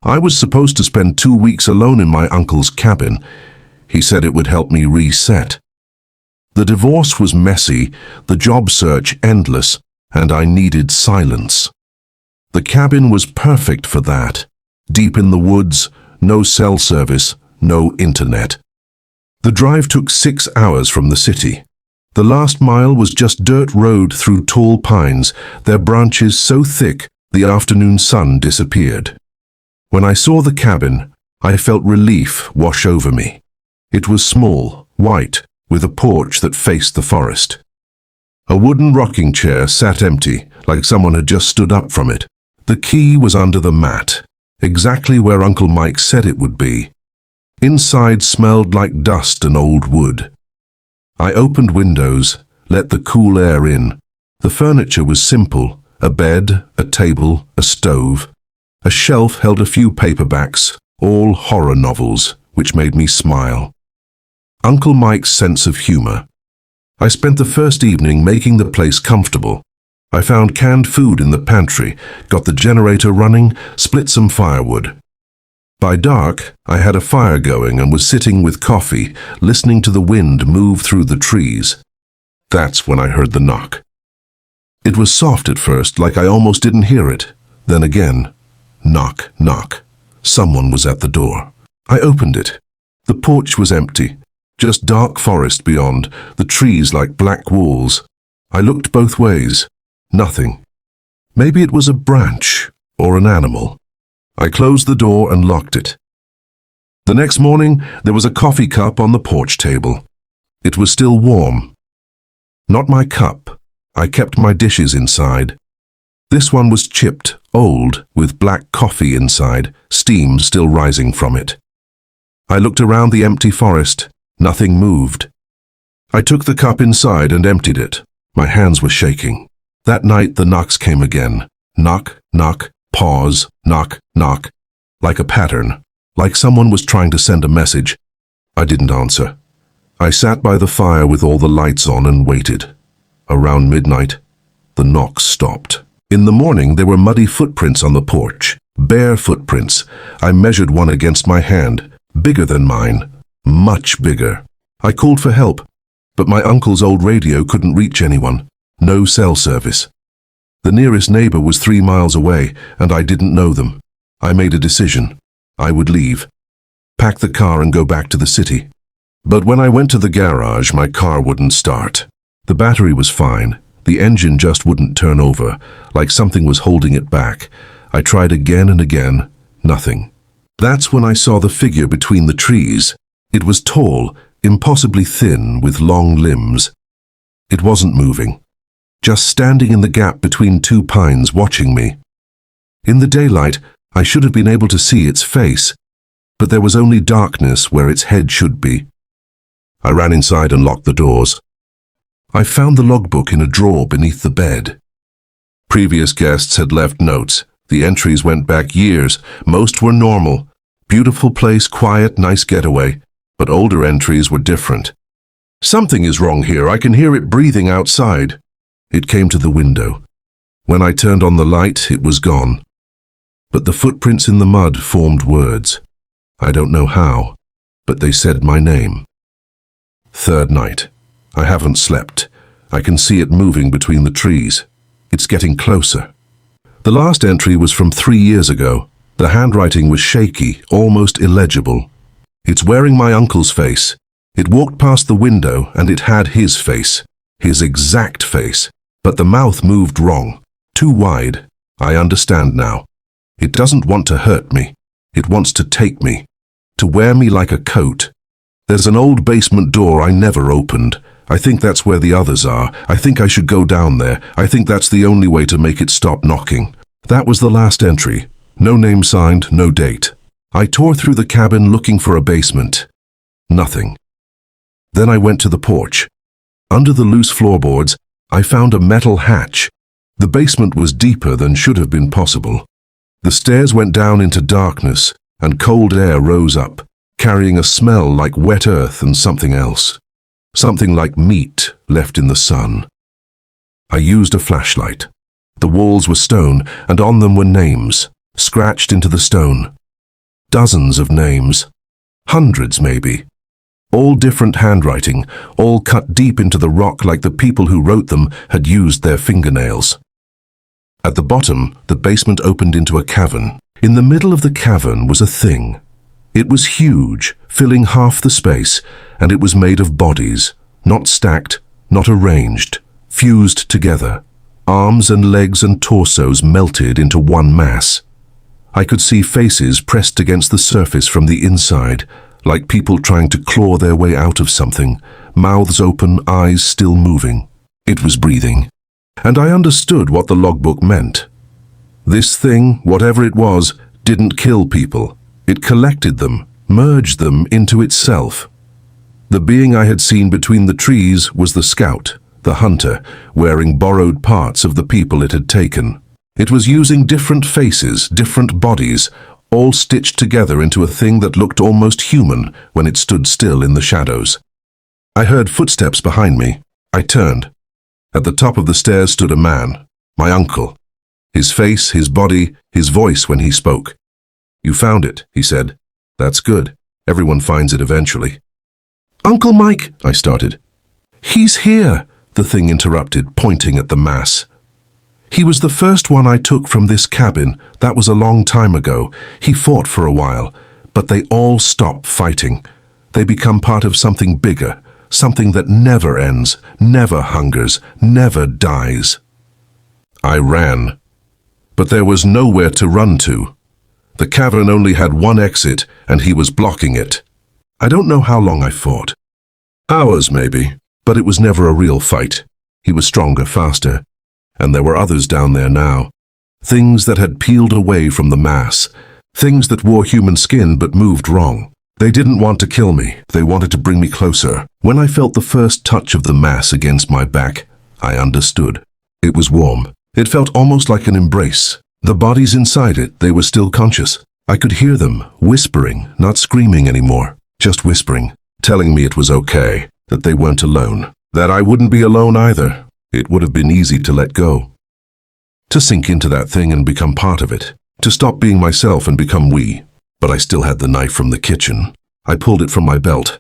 I was supposed to spend 2 weeks alone in my uncle's cabin. He said it would help me reset. The divorce was messy, the job search endless, and I needed silence. The cabin was perfect for that. Deep in the woods, no cell service, no internet. The drive took 6 hours from the city. The last mile was just dirt road through tall pines, their branches so thick the afternoon sun disappeared. When I saw the cabin, I felt relief wash over me. It was small, white, with a porch that faced the forest. A wooden rocking chair sat empty, like someone had just stood up from it. The key was under the mat, exactly where Uncle Mike said it would be. Inside smelled like dust and old wood. I opened windows, let the cool air in. The furniture was simple, a bed, a table, a stove. A shelf held a few paperbacks, all horror novels, which made me smile. Uncle Mike's sense of humor. I spent the first evening making the place comfortable. I found canned food in the pantry, got the generator running, split some firewood. By dark, I had a fire going and was sitting with coffee, listening to the wind move through the trees. That's when I heard the knock. It was soft at first, like I almost didn't hear it. Then again, knock, knock. Someone was at the door. I opened it. The porch was empty, just dark forest beyond, the trees like black walls. I looked both ways. Nothing. Maybe it was a branch or an animal. I closed the door and locked it. The next morning, there was a coffee cup on the porch table. It was still warm. Not my cup. I kept my dishes inside. This one was chipped, old, with black coffee inside, steam still rising from it. I looked around the empty forest. Nothing moved. I took the cup inside and emptied it. My hands were shaking. That night the knocks came again. Knock, knock, pause, knock, knock. Like a pattern. Like someone was trying to send a message. I didn't answer. I sat by the fire with all the lights on and waited. Around midnight, the knocks stopped. In the morning, there were muddy footprints on the porch. Bare footprints. I measured one against my hand. Bigger than mine. Much bigger. I called for help, but my uncle's old radio couldn't reach anyone. No cell service. The nearest neighbor was 3 miles away, and I didn't know them. I made a decision. I would leave. Pack the car and go back to the city. But when I went to the garage, my car wouldn't start. The battery was fine. The engine just wouldn't turn over, like something was holding it back. I tried again and again. Nothing. That's when I saw the figure between the trees. It was tall, impossibly thin, with long limbs. It wasn't moving. Just standing in the gap between 2 pines watching me. In the daylight, I should have been able to see its face, but there was only darkness where its head should be. I ran inside and locked the doors. I found the logbook in a drawer beneath the bed. Previous guests had left notes. The entries went back years. Most were normal. Beautiful place, quiet, nice getaway. But older entries were different. Something is wrong here. I can hear it breathing outside. It came to the window. When I turned on the light, it was gone. But the footprints in the mud formed words. I don't know how, but they said my name. Third night. I haven't slept. I can see it moving between the trees. It's getting closer. The last entry was from 3 years ago. The handwriting was shaky, almost illegible. It's wearing my uncle's face. It walked past the window and it had his face. His exact face. But the mouth moved wrong. Too wide. I understand now. It doesn't want to hurt me. It wants to take me. To wear me like a coat. There's an old basement door I never opened. I think that's where the others are. I think I should go down there. I think that's the only way to make it stop knocking. That was the last entry. No name signed, no date. I tore through the cabin looking for a basement. Nothing. Then I went to the porch. Under the loose floorboards, I found a metal hatch. The basement was deeper than should have been possible. The stairs went down into darkness, and cold air rose up, carrying a smell like wet earth and something else. Something like meat left in the sun. I used a flashlight. The walls were stone, and on them were names, scratched into the stone. Dozens of names. Hundreds, maybe. All different handwriting, all cut deep into the rock like the people who wrote them had used their fingernails. At the bottom, the basement opened into a cavern. In the middle of the cavern was a thing. It was huge, filling half the space, and it was made of bodies, not stacked, not arranged, fused together. Arms and legs and torsos melted into one mass. I could see faces pressed against the surface from the inside, like people trying to claw their way out of something, mouths open, eyes still moving. It was breathing. And I understood what the logbook meant. This thing, whatever it was, didn't kill people. It collected them, merged them into itself. The being I had seen between the trees was the scout, the hunter, wearing borrowed parts of the people it had taken. It was using different faces, different bodies, all stitched together into a thing that looked almost human when it stood still in the shadows. I heard footsteps behind me. I turned. At the top of the stairs stood a man, my uncle. His face, his body, his voice when he spoke. "You found it," he said. "That's good. Everyone finds it eventually." "Uncle Mike," I started. "He's here," the thing interrupted, pointing at the mass. "He was the first one I took from this cabin. That was a long time ago. He fought for a while, but they all stop fighting. They become part of something bigger, something that never ends, never hungers, never dies." I ran. But there was nowhere to run to. The cavern only had one exit, and he was blocking it. I don't know how long I fought. Hours, maybe, but it was never a real fight. He was stronger, faster. And there were others down there now. Things that had peeled away from the mass. Things that wore human skin but moved wrong. They didn't want to kill me. They wanted to bring me closer. When I felt the first touch of the mass against my back, I understood. It was warm. It felt almost like an embrace. The bodies inside it, they were still conscious. I could hear them, whispering, not screaming anymore, just whispering, telling me it was okay, that they weren't alone, that I wouldn't be alone either. It would have been easy to let go. To sink into that thing and become part of it. To stop being myself and become we. But I still had the knife from the kitchen. I pulled it from my belt.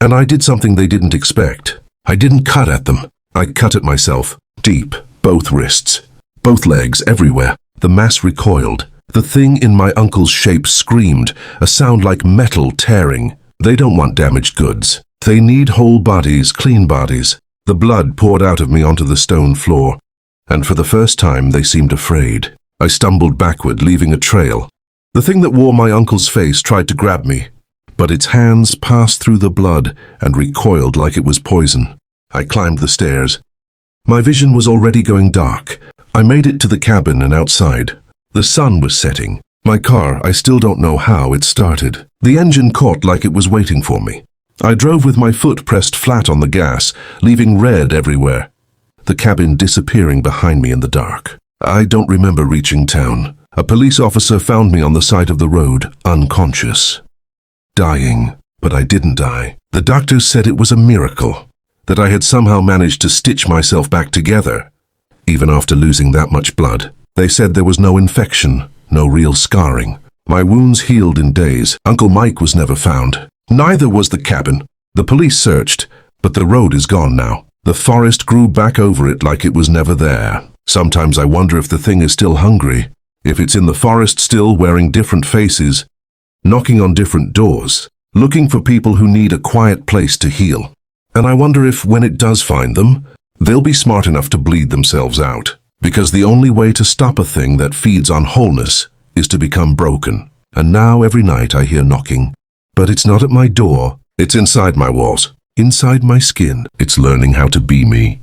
And I did something they didn't expect. I didn't cut at them. I cut at myself, deep, both wrists, both legs, everywhere. The mass recoiled. The thing in my uncle's shape screamed, a sound like metal tearing. They don't want damaged goods. They need whole bodies, clean bodies. The blood poured out of me onto the stone floor, and for the first time they seemed afraid. I stumbled backward, leaving a trail. The thing that wore my uncle's face tried to grab me, but its hands passed through the blood and recoiled like it was poison. I climbed the stairs. My vision was already going dark. I made it to the cabin and outside. The sun was setting. My car, I still don't know how it started. The engine caught like it was waiting for me. I drove with my foot pressed flat on the gas, leaving red everywhere. The cabin disappearing behind me in the dark. I don't remember reaching town. A police officer found me on the side of the road, unconscious. Dying, but I didn't die. The doctors said it was a miracle, that I had somehow managed to stitch myself back together. Even after losing that much blood, they said there was no infection, no real scarring. My wounds healed in days. Uncle Mike was never found. Neither was the cabin. The police searched, but the road is gone now. The forest grew back over it like it was never there. Sometimes I wonder if the thing is still hungry, if it's in the forest still wearing different faces, knocking on different doors, looking for people who need a quiet place to heal. And I wonder if, when it does find them, they'll be smart enough to bleed themselves out. Because the only way to stop a thing that feeds on wholeness is to become broken. And now every night I hear knocking. But it's not at my door, it's inside my walls, inside my skin. It's learning how to be me.